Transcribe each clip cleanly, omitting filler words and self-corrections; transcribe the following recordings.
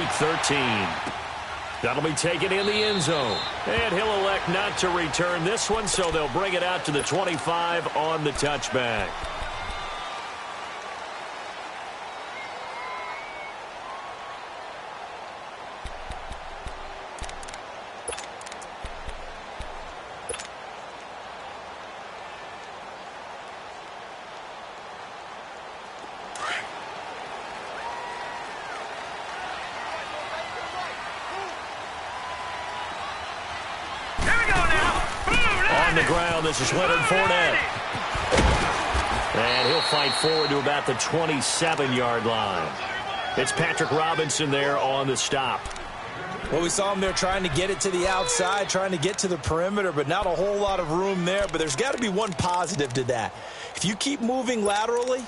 Week 13. That'll be taken in the end zone. And he'll elect not to return this one, so they'll bring it out to the 25 on the touchback. On the ground, this is Leonard Fournette. And he'll fight forward to about the 27-yard line. It's Patrick Robinson there on the stop. Well, we saw him there trying to get it to the outside, trying to get to the perimeter, but not a whole lot of room there. But there's got to be one positive to that. If you keep moving laterally,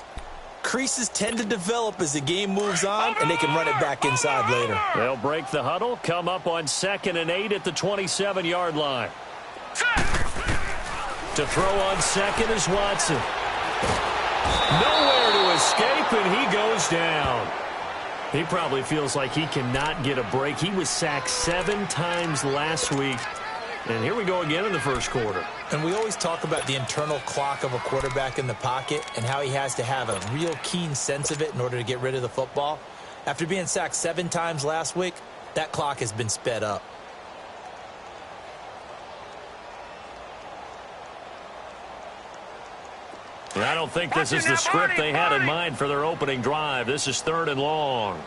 creases tend to develop as the game moves on, and they can run it back inside later. They'll break the huddle, come up on 2nd and 8 at the 27-yard line. To throw on second is Watson. Nowhere to escape, and he goes down. He probably feels like he cannot get a break. He was sacked 7 times last week. And here we go again in the first quarter. And we always talk about the internal clock of a quarterback in the pocket and how he has to have a real keen sense of it in order to get rid of the football. After being sacked 7 times last week, that clock has been sped up. And I don't think this is the script they had in mind for their opening drive. This is 3rd and long.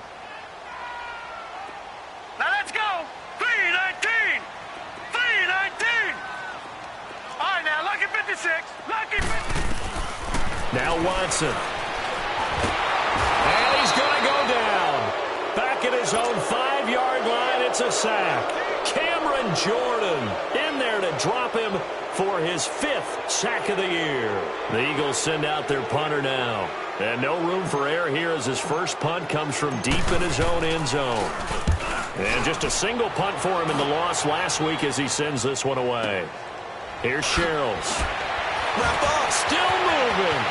Now let's go. 3-19. 3-19. All right, now, lucky 56. Lucky 56. Now Watson. And he's going to go down. Back at his own 5-yard line, it's a sack. Cameron Jordan in there to drop him for his 5th sack of the year. The Eagles send out their punter now. And no room for error here as his first punt comes from deep in his own end zone. And just a single punt for him in the loss last week as he sends this one away. Here's Sherrills. Wrap up. Still moving.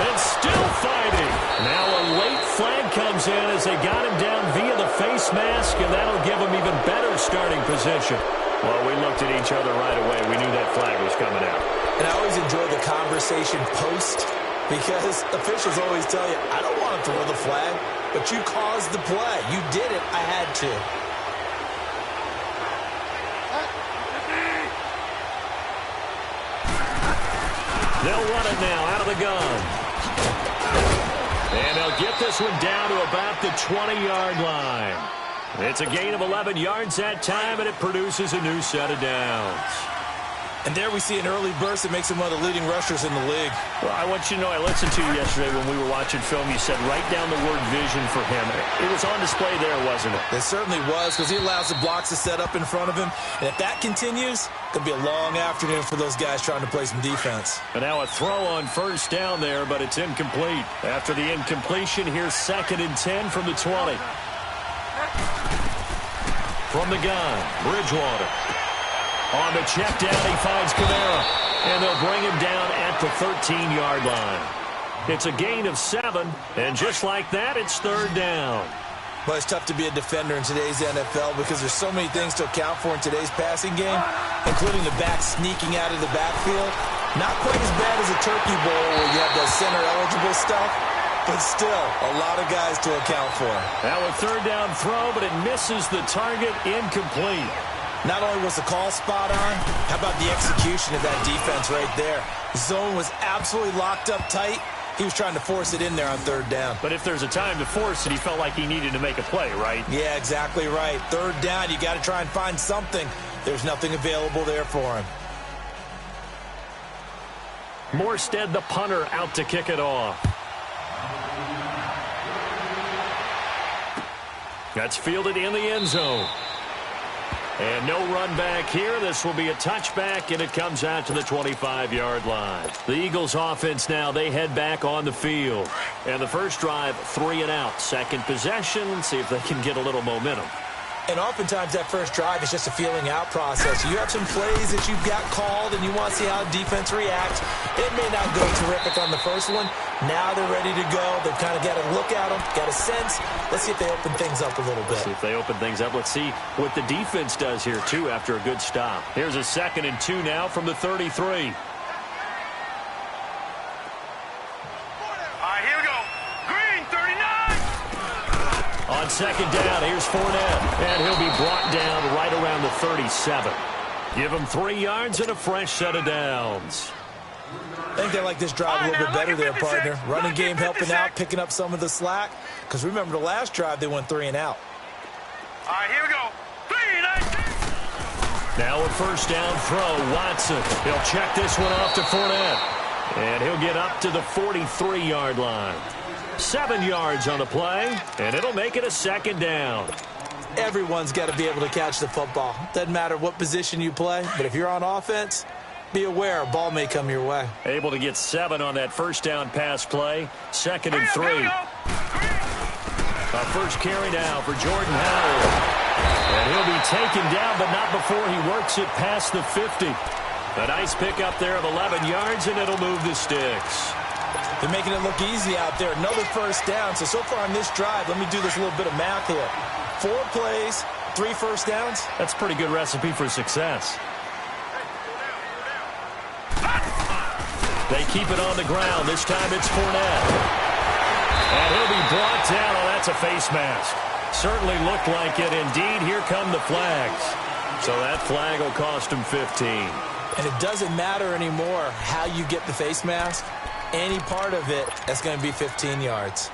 And still fighting. Now a late flag comes in as they got him down via the face mask, and that'll give him even better starting position. Well, we looked at each other right away. We knew that flag was coming out. And I always enjoy the conversation post because officials always tell you, I don't want to throw the flag, but you caused the play. You did it. I had to. They'll run it now out of the gun. And they'll get this one down to about the 20-yard line. It's a gain of 11 yards that time, and it produces a new set of downs. And there we see an early burst that makes him one of the leading rushers in the league. Well, I want you to know, I listened to you yesterday when we were watching film. You said write down the word vision for him. It was on display there, wasn't it? It certainly was, because he allows the blocks to set up in front of him. And if that continues, it's going to be a long afternoon for those guys trying to play some defense. And now a throw on first down there, but it's incomplete. After the incompletion, here's 2nd and 10 from the 20. From the gun, Bridgewater. On the check down, he finds Kamara. And they'll bring him down at the 13-yard line. It's a gain of 7, and just like that, it's 3rd down. Well, it's tough to be a defender in today's NFL because there's so many things to account for in today's passing game, including the back sneaking out of the backfield. Not quite as bad as a turkey bowl where you have the center-eligible stuff, but still a lot of guys to account for. Now a 3rd down throw, but it misses the target, incomplete. Not only was the call spot on, how about the execution of that defense right there? Zone was absolutely locked up tight. He was trying to force it in there on 3rd down. But if there's a time to force it, he felt like he needed to make a play, right? Yeah, exactly right. 3rd down, you got to try and find something. There's nothing available there for him. Morstead, the punter, out to kick it off. That's fielded in the end zone. And no run back here. This will be a touchback, and it comes out to the 25-yard line. The Eagles offense now, they head back on the field. And the first drive, 3 and out. Second possession, see if they can get a little momentum. And oftentimes that first drive is just a feeling out process. You have some plays that you've got called and you want to see how defense reacts. It may not go terrific on the first one. Now they're ready to go. They've kind of got to look at them, got a sense. Let's see if they open things up a little bit. Let's see if they open things up. Let's see what the defense does here, too, after a good stop. Here's a 2nd and 2 now from the 33. On 2nd down, here's Fournette, and he'll be brought down right around the 37. Give him 3 yards and a fresh set of downs. I think they like this drive a little bit better there, partner. Running game helping out, picking up some of the slack. Because remember, the last drive, they went 3 and out. All right, here we go. 3 and out. Now a first down throw, Watson. He'll check this one off to Fournette. And he'll get up to the 43-yard line. 7 yards on the play, and it'll make it a 2nd down. Everyone's got to be able to catch the football. Doesn't matter what position you play, but if you're on offense, be aware a ball may come your way. Able to get 7 on that first down pass play. 2nd and 3. A first carry now for Jordan Howard. And he'll be taken down, but not before he works it past the 50. A nice pickup there of 11 yards, and it'll move the sticks. They're making it look easy out there. Another first down. So far on this drive, let me do this little bit of math here. 4 plays, 3 first downs. That's a pretty good recipe for success. They keep it on the ground. This time it's Fournette. And he'll be brought down. Oh, that's a face mask. Certainly looked like it. Indeed, here come the flags. So that flag will cost him 15. And it doesn't matter anymore how you get the face mask. Any part of it, that's going to be 15 yards.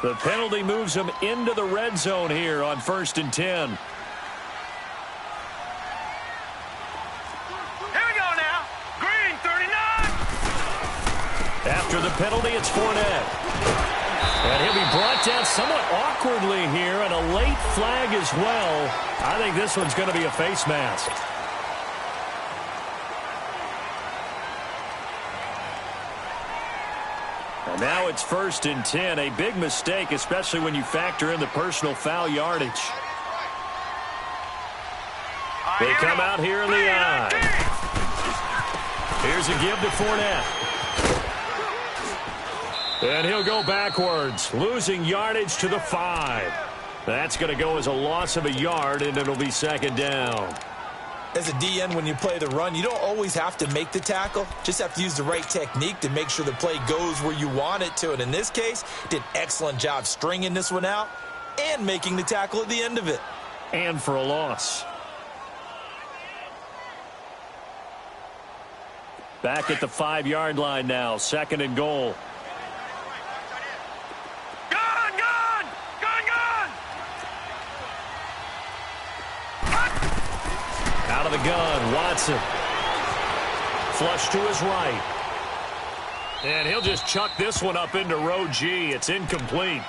The penalty moves him into the red zone here on 1st and 10. Here we go now. Green, 39. After the penalty, it's Fournette. And he'll be brought down somewhat awkwardly here, and a late flag as well. I think this one's going to be a face mask. And now it's 1st and 10. A big mistake, especially when you factor in the personal foul yardage. They come out here in the eye. Here's a give to Fournette. And he'll go backwards, losing yardage to the 5. That's going to go as a loss of a yard, and it'll be 2nd down. As a DN, when you play the run, you don't always have to make the tackle. Just have to use the right technique to make sure the play goes where you want it to. And in this case, did an excellent job stringing this one out and making the tackle at the end of it. And for a loss. Back at the 5-yard line now, 2nd and goal. Out of the gun, Watson. Flush to his right. And he'll just chuck this one up into row G. It's incomplete.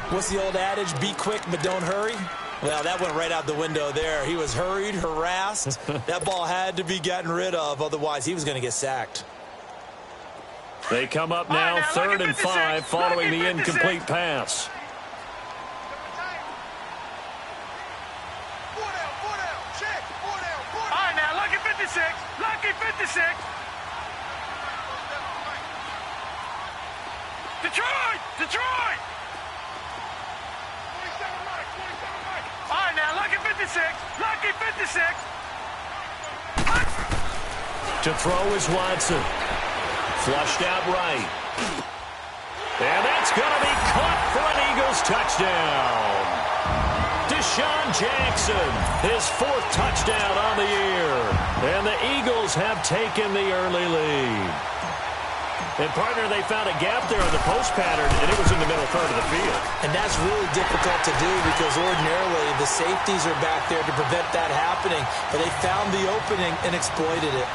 What's the old adage? Be quick, but don't hurry. Well, that went right out the window there. He was hurried, harassed. That ball had to be gotten rid of. Otherwise, he was going to get sacked. They come up now, 3rd and 5, following the incomplete pass. Lucky 56. Detroit! Detroit! 27 right. All right, now, lucky 56. Lucky 56. To throw is Watson. Flushed out right. And that's going to be caught for an Eagles touchdown. Deshaun Jackson, his 4th touchdown on the year. And the Eagles have taken the early lead. And, partner, they found a gap there on the post pattern, and it was in the middle third of the field. And that's really difficult to do because ordinarily the safeties are back there to prevent that happening. But they found the opening and exploited it.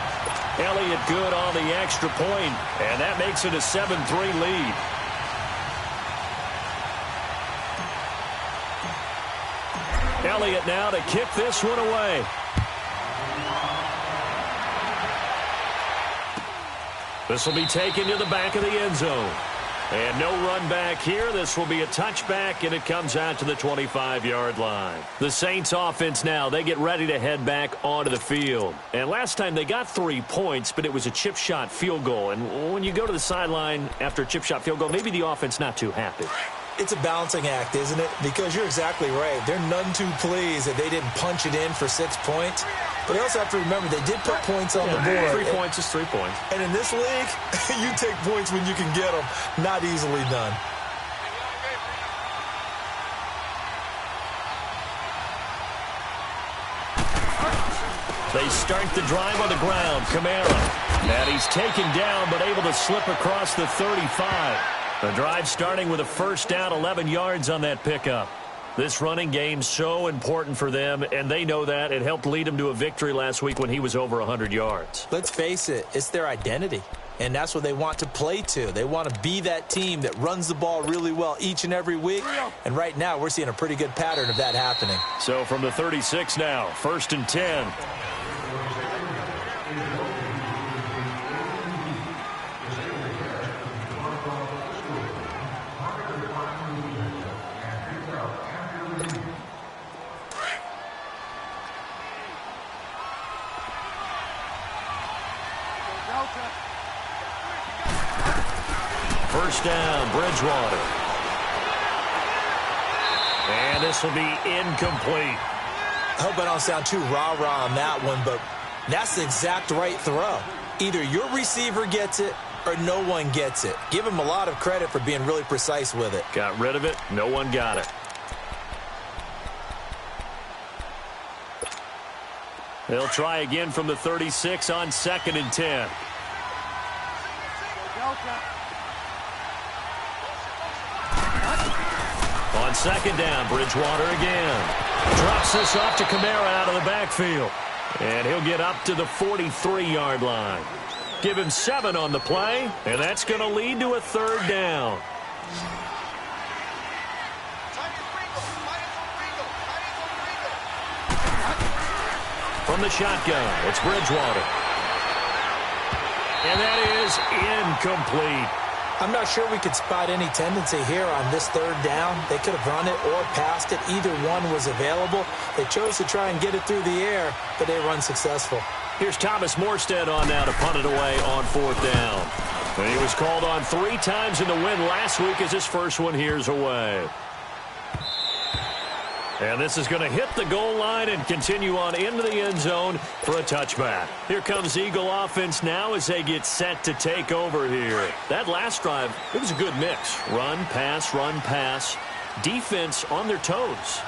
Elliott good on the extra point, and that makes it a 7-3 lead. Elliott now to kick this one away. This will be taken to the back of the end zone. And no run back here. This will be a touchback, and it comes out to the 25-yard line. The Saints offense now, they get ready to head back onto the field. And last time they got 3 points, but it was a chip shot field goal. And when you go to the sideline after a chip shot field goal, maybe the offense not too happy. It's a balancing act, isn't it? Because you're exactly right. They're none too pleased that they didn't punch it in for 6 points. But they also have to remember they did put points on the board. 3 points is 3 points. And in this league, you take points when you can get them. Not easily done. They start the drive on the ground. Kamara. And he's taken down but able to slip across the 35. The drive starting with a first down, 11 yards on that pickup. This running game so important for them, and they know that. It helped lead them to a victory last week when he was over 100 yards. Let's face it, it's their identity, and that's what they want to play to. They want to be that team that runs the ball really well each and every week, and right now we're seeing a pretty good pattern of that happening. So from the 36 now, 1st and 10. First down, Bridgewater. And this will be incomplete. I hope I don't sound too rah-rah on that one, but that's the exact right throw. Either your receiver gets it or no one gets it. Give him a lot of credit for being really precise with it. Got rid of it. No one got it. They'll try again from the 36 on 2nd and 10. On 2nd down, Bridgewater again. Drops this off to Kamara out of the backfield. And he'll get up to the 43-yard line. Give him 7 on the play, and that's going to lead to a 3rd down. From the shotgun, it's Bridgewater. And that is incomplete. I'm not sure we could spot any tendency here on this 3rd down. They could have run it or passed it. Either one was available. They chose to try and get it through the air, but they were unsuccessful. Here's Thomas Morstead on now to punt it away on 4th down. And he was called on 3 times in the win last week as his first one here's away. And this is going to hit the goal line and continue on into the end zone for a touchback. Here comes Eagle offense now as they get set to take over here. That last drive, it was a good mix. Run, pass, defense on their toes.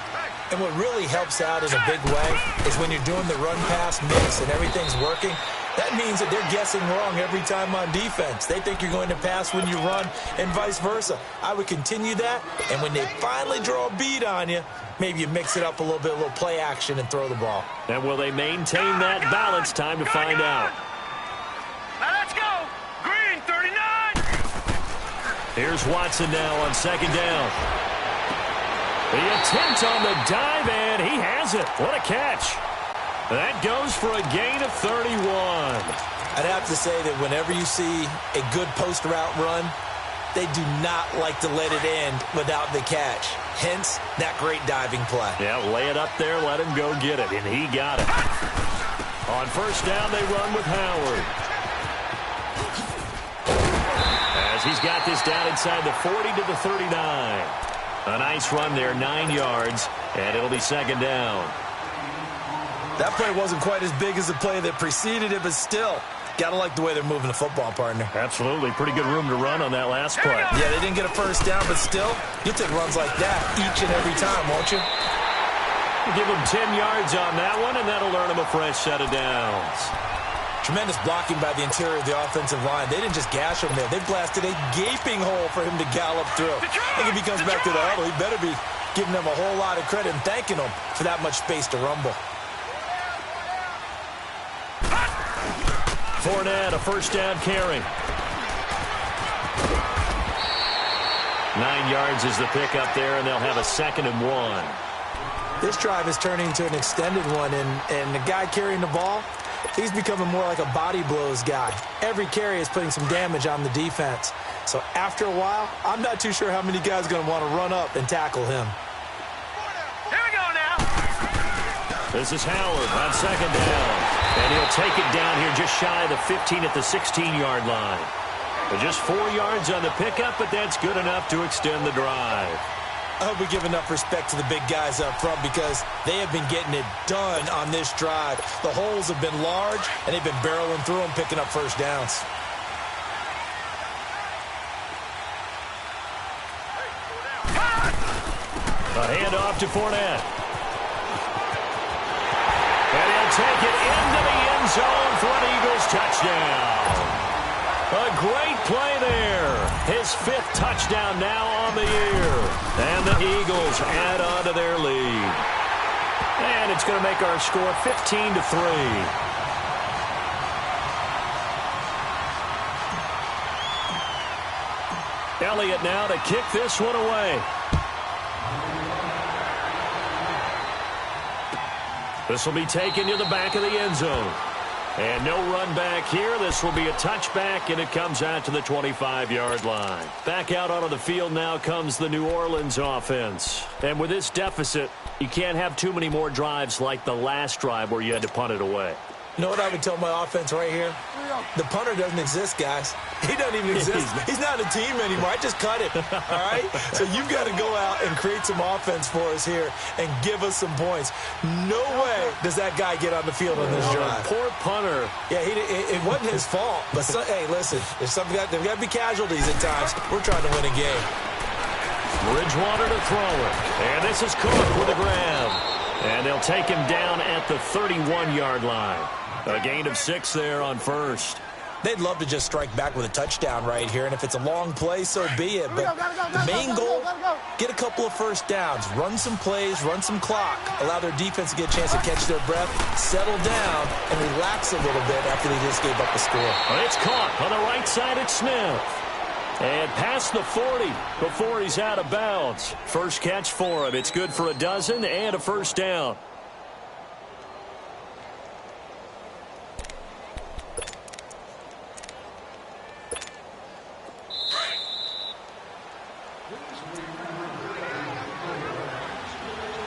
And what really helps out in a big way is when you're doing the run-pass mix and everything's working, that means that they're guessing wrong every time on defense. They think you're going to pass when you run and vice versa. I would continue that, and when they finally draw a beat on you, maybe you mix it up a little bit, a little play action, and throw the ball. And will they maintain that balance? Time to find out. Now let's go. Green, 39. Here's Watson now on 2nd down. The attempt on the dive, and he has it. What a catch. That goes for a gain of 31. I'd have to say that whenever you see a good post route run, they do not like to let it end without the catch. Hence, that great diving play. Yeah, lay it up there, let him go get it, and he got it. On 1st down, they run with Howard. As he's got this down inside the 40 to the 39. A nice run there, 9 yards, and it'll be 2nd down. That play wasn't quite as big as the play that preceded it, but still, got to like the way they're moving the football, partner. Absolutely. Pretty good room to run on that last play. Yeah, they didn't get a 1st down, but still, you'll take runs like that each and every time, won't you? We'll give them 10 yards on that one, and that'll earn them a fresh set of downs. Tremendous blocking by the interior of the offensive line. They didn't just gash him there. They blasted a gaping hole for him to gallop through. I think if he comes back to the huddle, he better be giving them a whole lot of credit and thanking them for that much space to rumble. Fournette, a 1st down carry. 9 yards is the pickup there, and they'll have a 2nd and 1. This drive is turning into an extended one, and the guy carrying the ball, He's becoming more like a body blows guy. Every carry is putting some damage on the defense. So after a while, I'm not too sure how many guys are going to want to run up and tackle him. Here we go now. This is Howard on second down. And he'll take it down here just shy of the 15 at the 16-yard line. But just 4 yards on the pickup, but that's good enough to extend the drive. I hope we give enough respect to the big guys up front because they have been getting it done on this drive. The holes have been large, and they've been barreling through them, picking up first downs. A handoff to Fournette. And he'll take it into the end zone for an Eagles touchdown. A great play there. His 5th touchdown now on the year. And the Eagles add on to their lead. And it's going to make our score 15-3. Elliott now to kick this one away. This will be taken to the back of the end zone. And no run back here. This will be a touchback, and it comes out to the 25-yard line. Back out onto the field now comes the New Orleans offense. And with this deficit, you can't have too many more drives like the last drive where you had to punt it away. You know what I would tell my offense right here? The punter doesn't exist, guys. He doesn't even exist. He's not a team anymore. I just cut him, all right? So you've got to go out and create some offense for us here and give us some points. No way does that guy get on the field on this drive. Poor punter. Yeah, it wasn't his fault. But, hey, listen, there's got to be casualties at times. We're trying to win a game. Bridgewater to throw it. And this is Cook with a grab. And they'll take him down at the 31-yard line. A gain of 6 there on first. They'd love to just strike back with a touchdown right here, and if it's a long play, so be it. But the main goal, get a couple of first downs, run some plays, run some clock, allow their defense to get a chance to catch their breath, settle down, and relax a little bit after they just gave up the score. It's caught on the right side at Smith. And past the 40 before he's out of bounds. First catch for him. It's good for a dozen and a first down.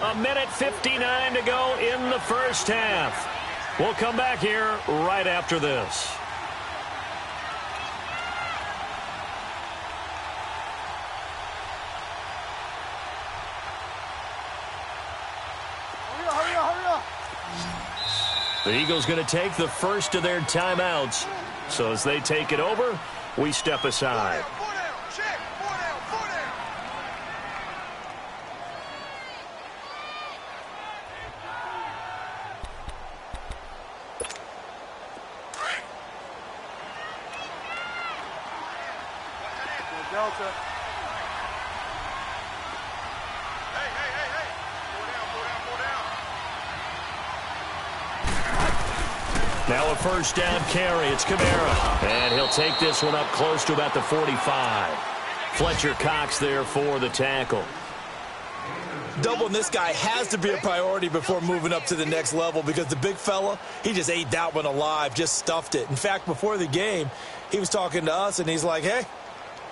A minute 59 to go in the first half. We'll come back here right after this. The Eagles going to take the first of their timeouts. So as they take it over, we step aside. Delta. Now a first down carry. It's Kamara. And he'll take this one up close to about the 45. Fletcher Cox there for the tackle. Doubling this guy has to be a priority before moving up to the next level because the big fella, he just ate that one alive, just stuffed it. In fact, before the game, he was talking to us, and he's like, hey,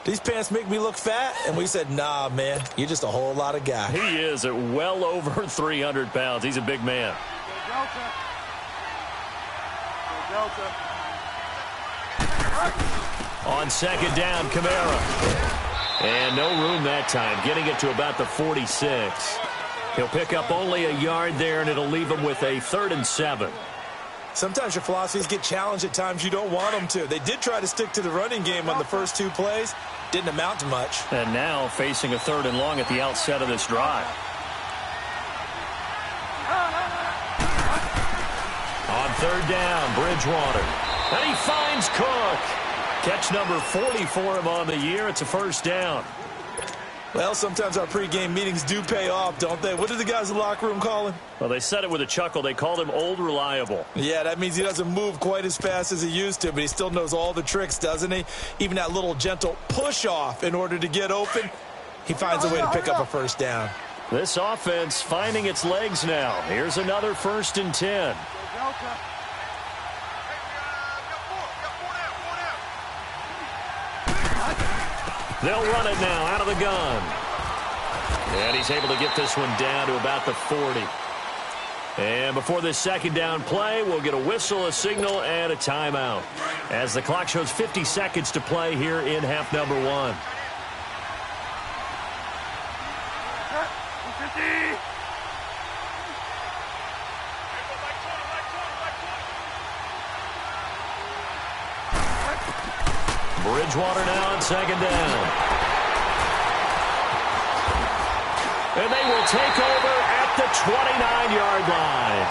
these pants make me look fat? And we said, nah, man, you're just a whole lot of guy. He is at well over 300 pounds. He's a big man. Delta. On second down, Kamara. And no room that time, getting it to about the 46. He'll pick up only a yard there, and it'll leave him with a 3rd and 7. Sometimes your philosophies get challenged at times you don't want them to. They did try to stick to the running game on the first 2 plays. Didn't amount to much. And now facing a 3rd and long at the outset of this drive. On 3rd down, Bridgewater. And he finds Cook. Catch number 40 for him on the year. It's a first down. Well, sometimes our pregame meetings do pay off, don't they? What did the guys in the locker room call him? Well, they said it with a chuckle. They called him Old Reliable. Yeah, that means he doesn't move quite as fast as he used to, but he still knows all the tricks, doesn't he? Even that little gentle push-off in order to get open, he finds a way to pick up a first down. This offense finding its legs now. Here's another 1st and 10. They'll run it now out of the gun. And he's able to get this one down to about the 40. And before this second down play, we'll get a whistle, a signal, and a timeout, as the clock shows 50 seconds to play here in half number 1. Bridgewater now on second down. And they will take over at the 29-yard line.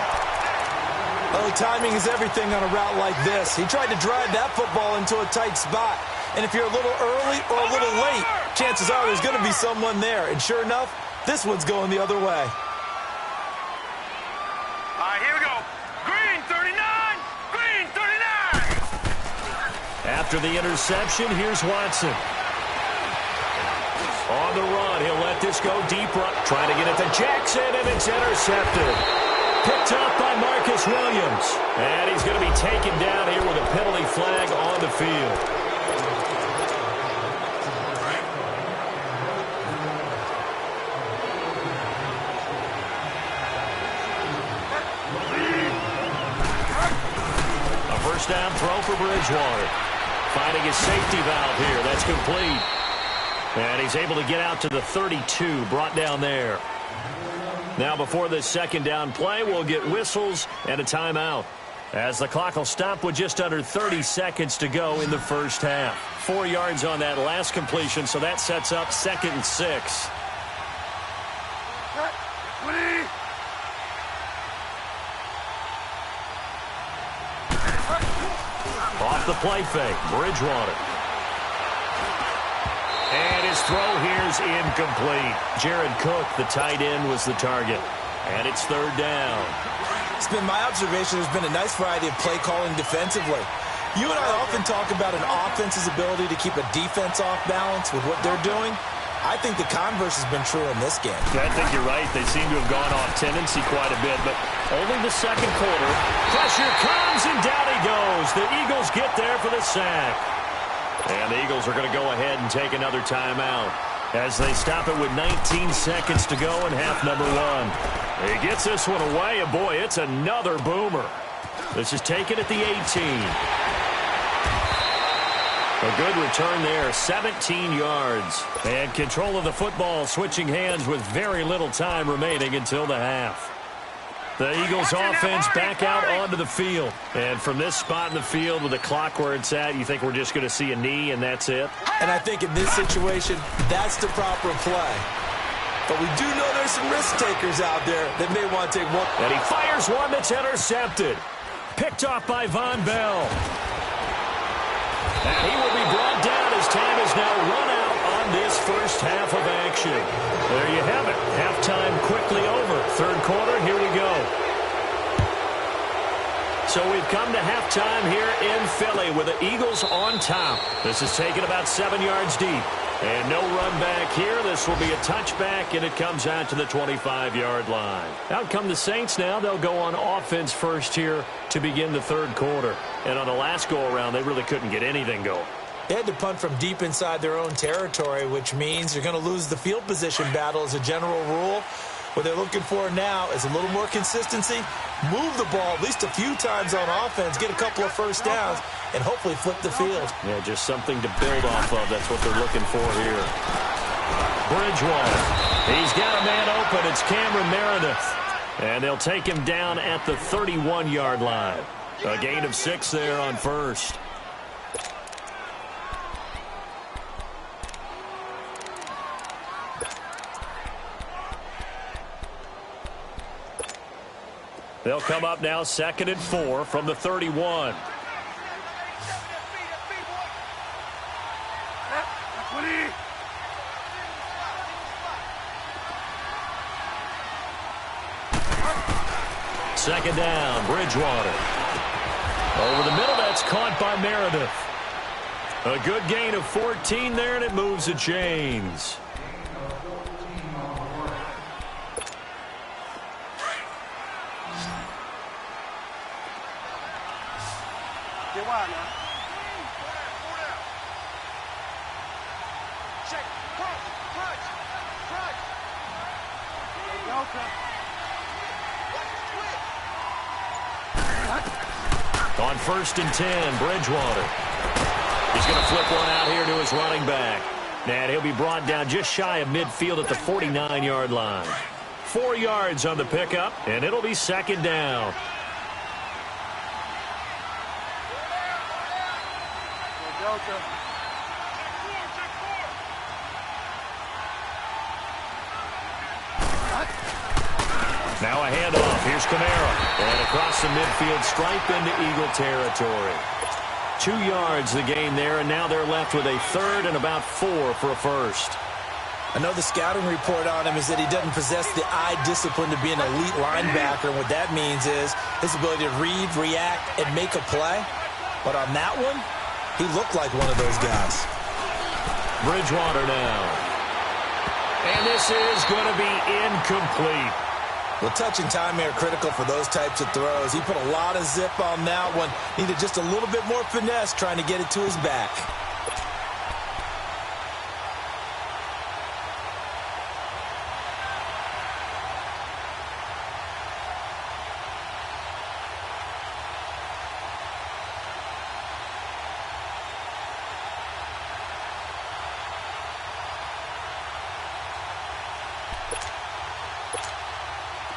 Oh, timing is everything on a route like this. He tried to drive that football into a tight spot. And if you're a little early or a little late, chances are there's going to be someone there. And sure enough, this one's going the other way. All right, here we go. Green 39! Green 39! After the interception, here's Watson. On the run, he'll let this go deep. Trying to get it to Jackson, and it's intercepted. Picked up by Marcus Williams. And he's going to be taken down here with a penalty flag on the field. A first down throw for Bridgewater. Finding his safety valve here. That's complete. And he's able to get out to the 32, brought down there. Now before this second down play, we'll get whistles and a timeout, as the clock will stop with just under 30 seconds to go in the first half. 4 yards on that last completion, so that sets up 2nd and 6. Off the play fake, Bridgewater. And his throw here's incomplete. Jared Cook, the tight end, was the target. And it's 3rd down. It's been my observation there's been a nice variety of play calling defensively. You and I often talk about an offense's ability to keep a defense off balance with what they're doing. I think the converse has been true in this game. I think you're right. They seem to have gone off tendency quite a bit, but only the second quarter. Pressure comes, and down he goes. The Eagles get there for the sack. And the Eagles are going to go ahead and take another timeout as they stop it with 19 seconds to go in half number 1. He gets this one away, and boy, it's another boomer. This is taken at the 18. A good return there, 17 yards. And control of the football, switching hands with very little time remaining until the half. The Eagles offense back out onto the field. And from this spot in the field with the clock where it's at, you think we're just going to see a knee and that's it? And I think in this situation, that's the proper play. But we do know there's some risk takers out there that may want to take one. And he fires one that's intercepted. Picked off by Von Bell. And he will be brought down as time is now run out on this first half of action. There you have it. Halftime quickly over. 3rd quarter, here we go. So we've come to halftime here in Philly with the Eagles on top. This is taken about 7 yards deep. And no run back here. This will be a touchback, and it comes out to the 25-yard line. Out come the Saints now. They'll go on offense first here to begin the 3rd quarter. And on the last go-around, they really couldn't get anything going. They had to punt from deep inside their own territory, which means you're going to lose the field position battle as a general rule. What they're looking for now is a little more consistency, move the ball at least a few times on offense, get a couple of first downs, and hopefully flip the field. Yeah, just something to build off of. That's what they're looking for here. Bridgewater. He's got a man open. It's Cameron Meredith. And they'll take him down at the 31-yard line. A gain of 6 there on first. They'll come up now 2nd and 4 from the 31. Second down, Bridgewater. Over the middle, that's caught by Meredith. A good gain of 14 there, and it moves the chains. On 1st and 10, Bridgewater. He's going to flip one out here to his running back. And he'll be brought down just shy of midfield at the 49-yard line. 4 yards on the pickup, and it'll be 2nd down. Now a handoff. Here's Kamara. And across the midfield stripe into Eagle territory. 2 yards the gain there, and now they're left with a 3rd and about 4 for a first. I know the scouting report on him is that he doesn't possess the eye discipline to be an elite linebacker. And what that means is his ability to read, react, and make a play. But on that one, he looked like one of those guys. Bridgewater now. And this is going to be incomplete. Well, touch and time are critical for those types of throws. He put a lot of zip on that one. Needed just a little bit more finesse trying to get it to his back.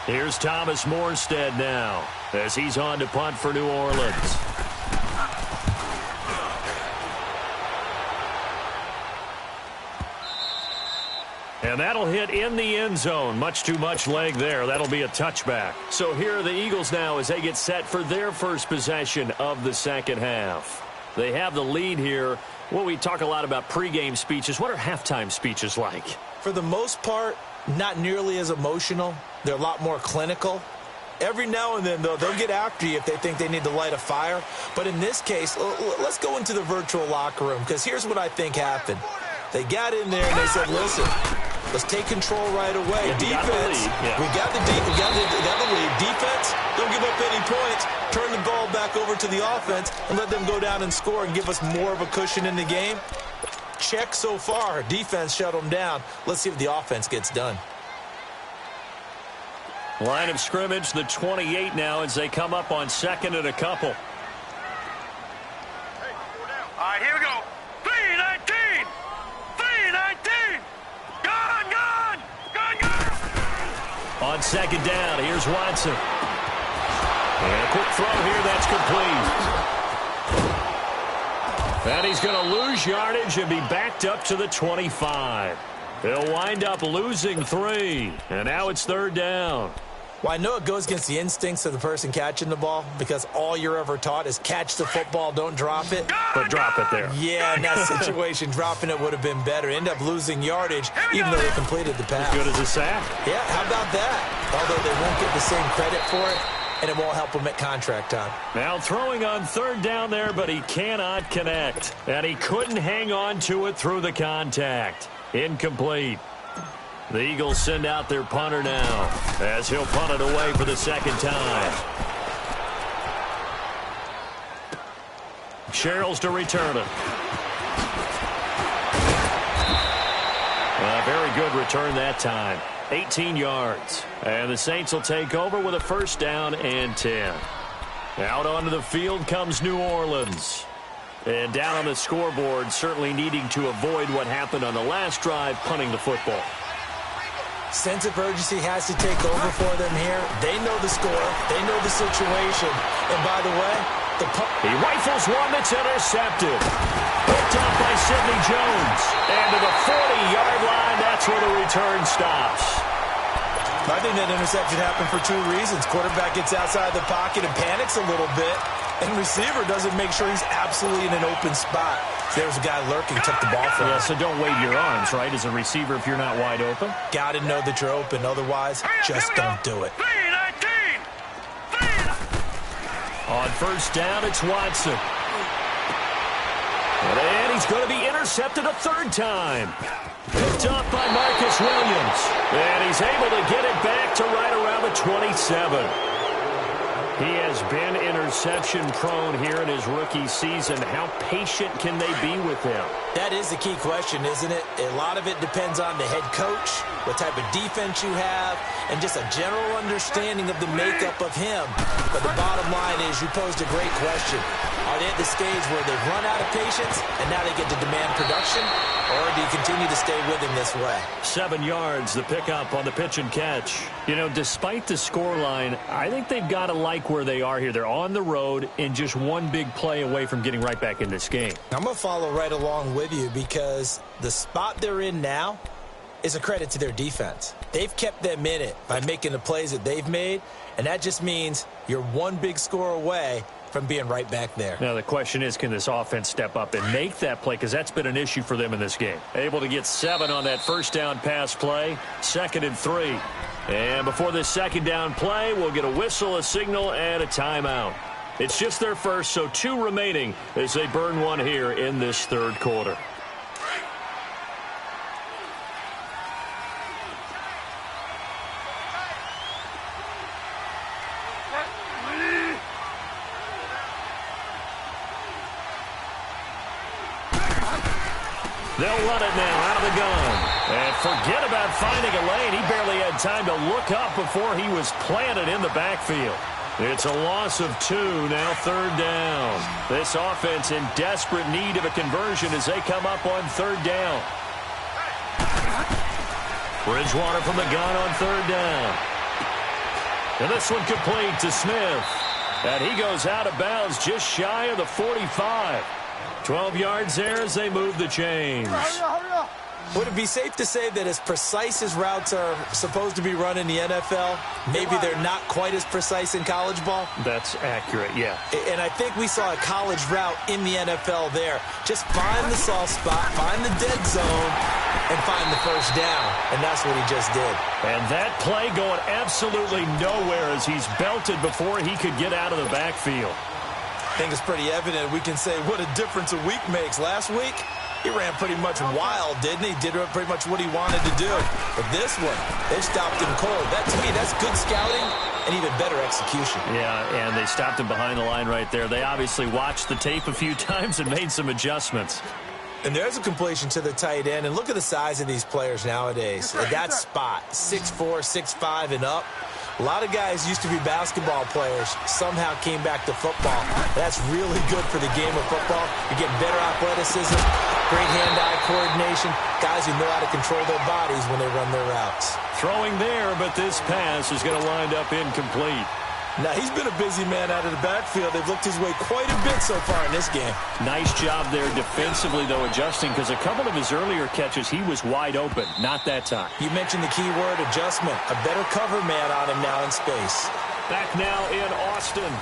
Here's Thomas Morstead now as he's on to punt for New Orleans. And that'll hit in the end zone. Much too much leg there. That'll be a touchback. So here are the Eagles now as they get set for their first possession of the second half. They have the lead here. Well, we talk a lot about pregame speeches. What are halftime speeches like? For the most part, not nearly as emotional. They're a lot more clinical. Every now and then, though, they'll get after you if they think they need to light a fire. But in this case, let's go into the virtual locker room, because here's what I think happened. They got in there and they said, listen, let's take control right away. Defense, we got the lead. Defense, don't give up any points. Turn the ball back over to the offense and let them go down and score and give us more of a cushion in the game. Check so far. Defense shut them down. Let's see if the offense gets done. Line of scrimmage, the 28 now as they come up on 2nd and a couple. All right, here we go. 3-19. 3-19. Gone. On 2nd down, here's Watson. And a quick throw here, that's complete. And he's going to lose yardage and be backed up to the 25. They'll wind up losing 3. And now it's 3rd down. Well, I know it goes against the instincts of the person catching the ball, because all you're ever taught is catch the football, don't drop it. But drop it there. Yeah, in that situation, dropping it would have been better. End up losing yardage, even though they completed the pass. As good as a sack. Yeah, how about that? Although they won't get the same credit for it, and it won't help them at contract time. Now throwing on 3rd down there, but he cannot connect. And he couldn't hang on to it through the contact. Incomplete. The Eagles send out their punter now as he'll punt it away for the 2nd time. Sherrills to return it. A very good return that time. 18 yards. And the Saints will take over with a 1st down and 10. Out onto the field comes New Orleans. And down on the scoreboard, certainly needing to avoid what happened on the last drive, punting the football. Sense of urgency has to take over for them here. They know the score. They know the situation. And by the way, he rifles one that's intercepted. Picked up by Sidney Jones. And to the 40-yard line, that's where the return stops. I think that interception happened for 2 reasons. Quarterback gets outside the pocket and panics a little bit. And receiver doesn't make sure he's absolutely in an open spot. So there's a guy lurking, took the ball from him. Yeah, so don't wave your arms, right, as a receiver if you're not wide open. Got to know that you're open. Otherwise, just don't do it. 3-19. On 1st down, it's Watson. And he's going to be intercepted a 3rd time. Picked up by Marcus Williams. And he's able to get it back to right around the 27. He has been interception prone here in his rookie season. How patient can they be with him? That is the key question, isn't it? A lot of it depends on the head coach, what type of defense you have, and just a general understanding of the makeup of him. But the bottom line is, you posed a great question. Are they at the stage where they've run out of patience and now they get to demand production? Or do you continue to stay with him this way? 7 yards, the pickup on the pitch and catch. You know, despite the scoreline, I think they've got to like where they are here. They're on the road and just one big play away from getting right back in this game. I'm going to follow right along with you because the spot they're in now is a credit to their defense. They've kept them in it by making the plays that they've made, and that just means you're one big score away from being right back there. Now, the question is, can this offense step up and make that play? Because that's been an issue for them in this game. Able to get 7 on that first down pass play. 2nd and 3. And before this second down play, we'll get a whistle, a signal, and a timeout. It's just their first, so 2 remaining as they burn one here in this third quarter. They'll run it now out of the gun. And forget about finding a lane. He barely had time to look up before he was planted in the backfield. It's a loss of 2, now 3rd down. This offense in desperate need of a conversion as they come up on 3rd down. Bridgewater from the gun on 3rd down. And this one complete to Smith. And he goes out of bounds just shy of the 45. 12 yards there as they move the chains. Would it be safe to say that as precise as routes are supposed to be run in the NFL, maybe they're not quite as precise in college ball? That's accurate, yeah. And I think we saw a college route in the NFL there. Just find the soft spot, find the dead zone, and find the first down. And that's what he just did. And that play going absolutely nowhere as he's belted before he could get out of the backfield. I think it's pretty evident we can say what a difference a week makes. Last week, he ran pretty much wild, didn't he? Did pretty much what he wanted to do. But this one, they stopped him cold. That, to me, that's good scouting and even better execution. Yeah, and they stopped him behind the line right there. They obviously watched the tape a few times and made some adjustments. And there's a completion to the tight end. And look at the size of these players nowadays. At that spot, 6'4", 6'5", and up. A lot of guys used to be basketball players, somehow came back to football. That's really good for the game of football. You're getting better athleticism, great hand-eye coordination, guys who know how to control their bodies when they run their routes. Throwing there, but this pass is going to wind up incomplete. Now, he's been a busy man out of the backfield. They've looked his way quite a bit so far in this game. Nice job there defensively, though, adjusting, because a couple of his earlier catches, he was wide open. Not that time. You mentioned the key word, adjustment. A better cover man on him now in space. Back now in Austin.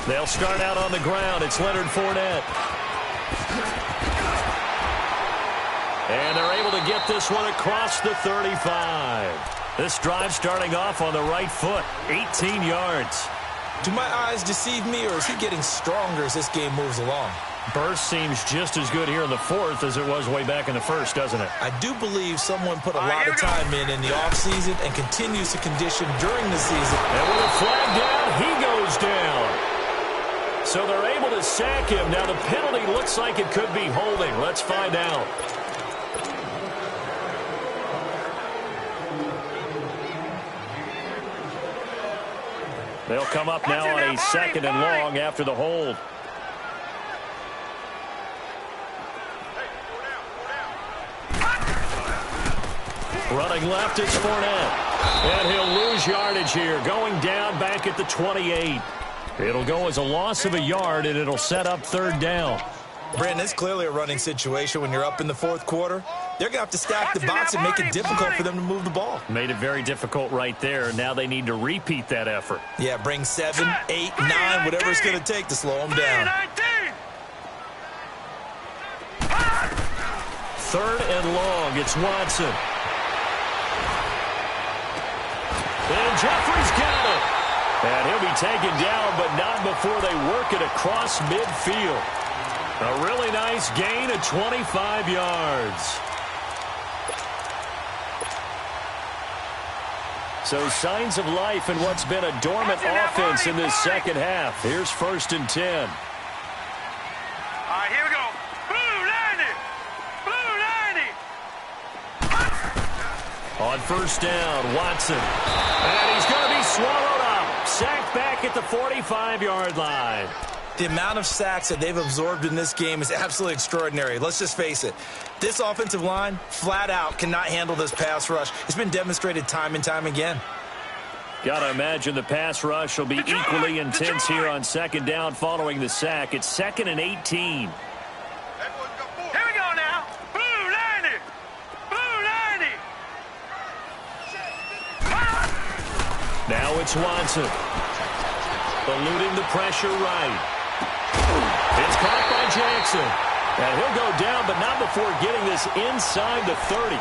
They'll start out on the ground. It's Leonard Fournette. And they're able to get this one across the 35. This drive starting off on the right foot. 18 yards. Do my eyes deceive me, or is he getting stronger as this game moves along? Burst seems just as good here in the 4th as it was way back in the 1st, doesn't it? I do believe someone put a lot of time in the offseason and continues to condition during the season. And with a flag down, he goes down. So they're able to sack him. Now the penalty looks like it could be holding. Let's find out. They'll come up now on a 2nd and long after the hold. Running left is Fournette. And he'll lose yardage here. Going down back at the 28. It'll go as a loss of a yard, and it'll set up 3rd down. Brandon, it's clearly a running situation when you're up in the 4th quarter. They're going to have to stack the box and make it difficult for them to move the ball. Made it very difficult right there. Now they need to repeat that effort. Yeah, bring 7, 8, 9, whatever it's going to take to slow them down. 3rd and long. It's Watson. And Jeffrey's got it. And he'll be taken down, but not before they work it across midfield. A really nice gain of 25 yards. So signs of life in what's been a dormant offense in this second half. Here's 1st and 10. All right, here we go. Blue 90. Blue 90. On 1st down, Watson. And he's going to be swallowed up. Sacked back at the 45-yard line. The amount of sacks that they've absorbed in this game is absolutely extraordinary. Let's just face it. This offensive line, flat out, cannot handle this pass rush. It's been demonstrated time and time again. Got to imagine the pass rush will be equally intense here on 2nd down following the sack. It's 2nd and 18. Here we go now. Blue 90. Blue 90. Now it's Watson. Eluding the pressure right. It's caught by Jackson. And he'll go down, but not before getting this inside the 30.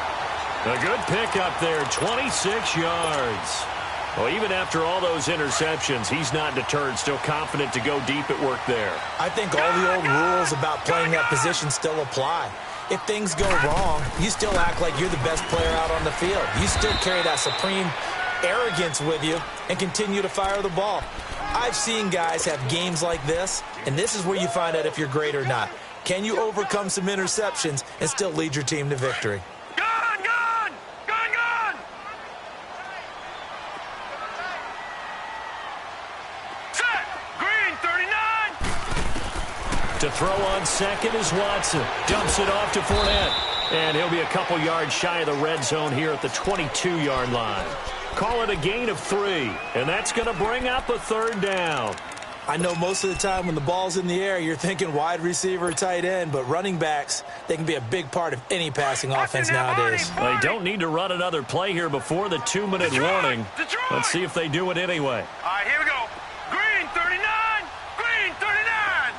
A good pickup there, 26 yards. Well, even after all those interceptions, he's not deterred, still confident to go deep at work there. I think all the old rules about playing that position still apply. If things go wrong, you still act like you're the best player out on the field. You still carry that supreme arrogance with you and continue to fire the ball. I've seen guys have games like this, and this is where you find out if you're great or not. Can you overcome some interceptions and still lead your team to victory? Gone, gone. Gone, gone. Set. Green 39. To throw on 2nd is Watson. Dumps it off to Fournette. And he'll be a couple yards shy of the red zone here at the 22-yard line. Call it a gain of 3, and that's going to bring up a 3rd down. I know most of the time when the ball's in the air, you're thinking wide receiver, tight end, but running backs, they can be a big part of any passing offense nowadays. They don't need to run another play here before the 2-minute warning. Let's see if they do it anyway. All right, here we go. Green 39. Green 39.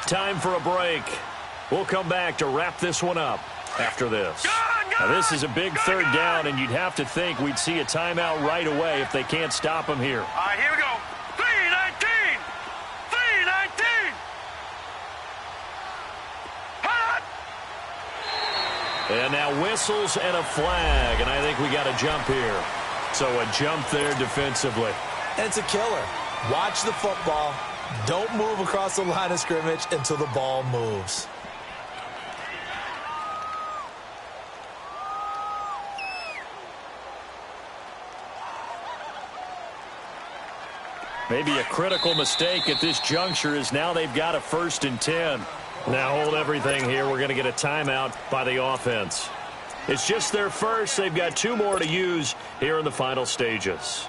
Time for a break. We'll come back to wrap this one up after this. Now, this is a big 3rd down, and you'd have to think we'd see a timeout right away if they can't stop him here. All right, here we go. 319. 319. Hot. And now whistles and a flag, and I think we got a jump here. So a jump there defensively. And it's a killer. Watch the football. Don't move across the line of scrimmage until the ball moves. Maybe a critical mistake at this juncture is now they've got a 1st and 10. Now hold everything here. We're going to get a timeout by the offense. It's just their first. They've got 2 more to use here in the final stages.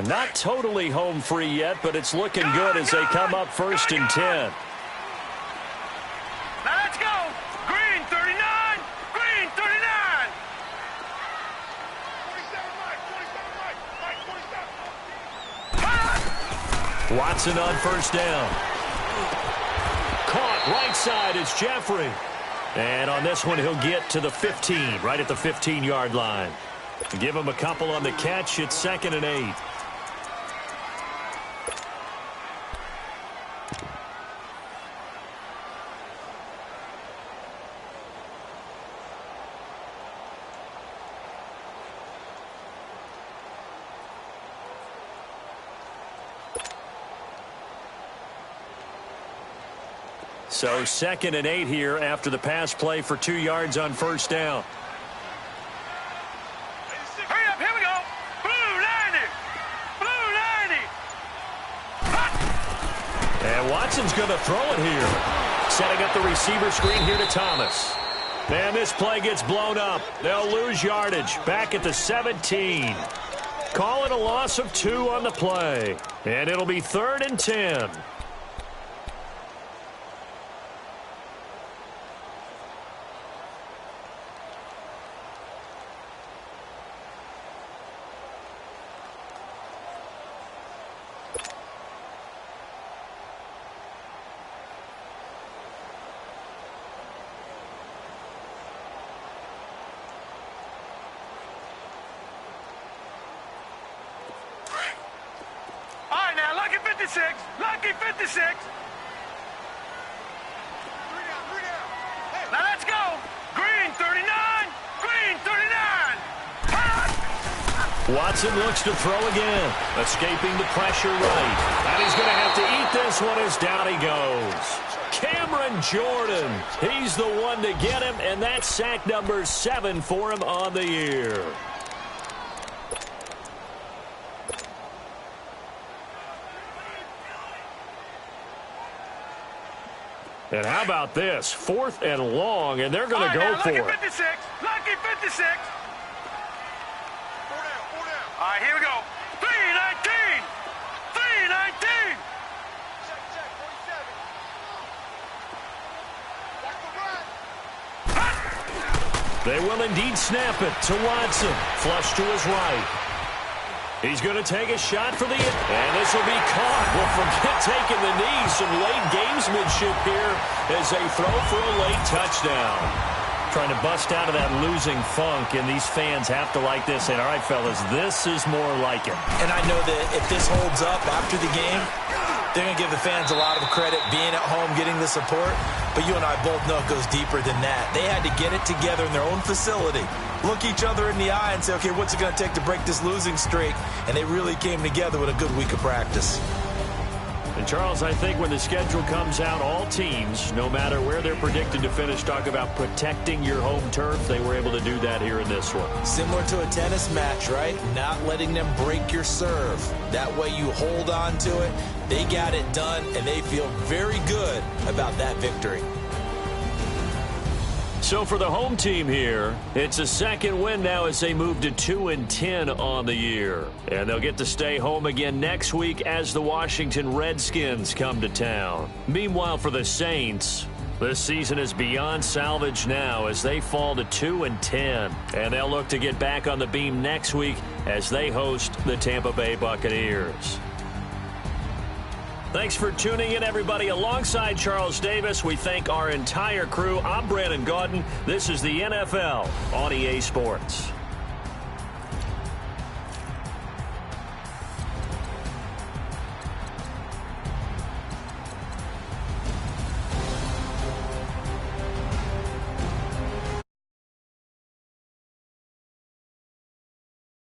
Not totally home free yet, but it's looking good as they come up 1st and 10. Now let's go. Green 39. Green 39. 47 Mike. Watson on 1st down. Caught right side is Jeffrey. And on this one, he'll get to the 15, right at the 15-yard line. Give him a couple on the catch. It's 2nd and 8. So 2nd and 8 here after the pass play for 2 yards on 1st down. Hurry up, here we go. Blue 90. Blue 90. And Watson's going to throw it here. Setting up the receiver screen here to Thomas. And this play gets blown up. They'll lose yardage back at the 17. Call it a loss of 2 on the play. And it'll be 3rd and 10. 56. Lucky 56. Now let's go. Green 39. Green 39. Watson looks to throw again. Escaping the pressure right. And he's going to have to eat this one as down he goes. Cameron Jordan. He's the one to get him, and that's sack number 7 for him on the year. And how about this? 4th and long, and they're going to go for it. Lucky 56. Lucky 56. All right, here we go. 319. 319. They will indeed snap it to Watson. Flush to his right. He's going to take a shot for the... And this will be caught. Well, forget taking the knee. Some late gamesmanship here as they throw for a late touchdown. Trying to bust out of that losing funk, and these fans have to like this. And all right, fellas, this is more like it. And I know that if this holds up after the game, they're going to give the fans a lot of credit being at home, getting the support. But you and I both know it goes deeper than that. They had to get it together in their own facility, look each other in the eye and say, okay, what's it going to take to break this losing streak? And they really came together with a good week of practice. And, Charles, I think when the schedule comes out, all teams, no matter where they're predicted to finish, talk about protecting your home turf. They were able to do that here in this one. Similar to a tennis match, right? Not letting them break your serve. That way you hold on to it. They got it done, and they feel very good about that victory. So for the home team here, it's a second win now as they move to 2-10 on the year. And they'll get to stay home again next week as the Washington Redskins come to town. Meanwhile, for the Saints, this season is beyond salvage now as they fall to 2-10. And they'll look to get back on the beam next week as they host the Tampa Bay Buccaneers. Thanks for tuning in, everybody. Alongside Charles Davis, we thank our entire crew. I'm Brandon Gaudin. This is the NFL on EA Sports.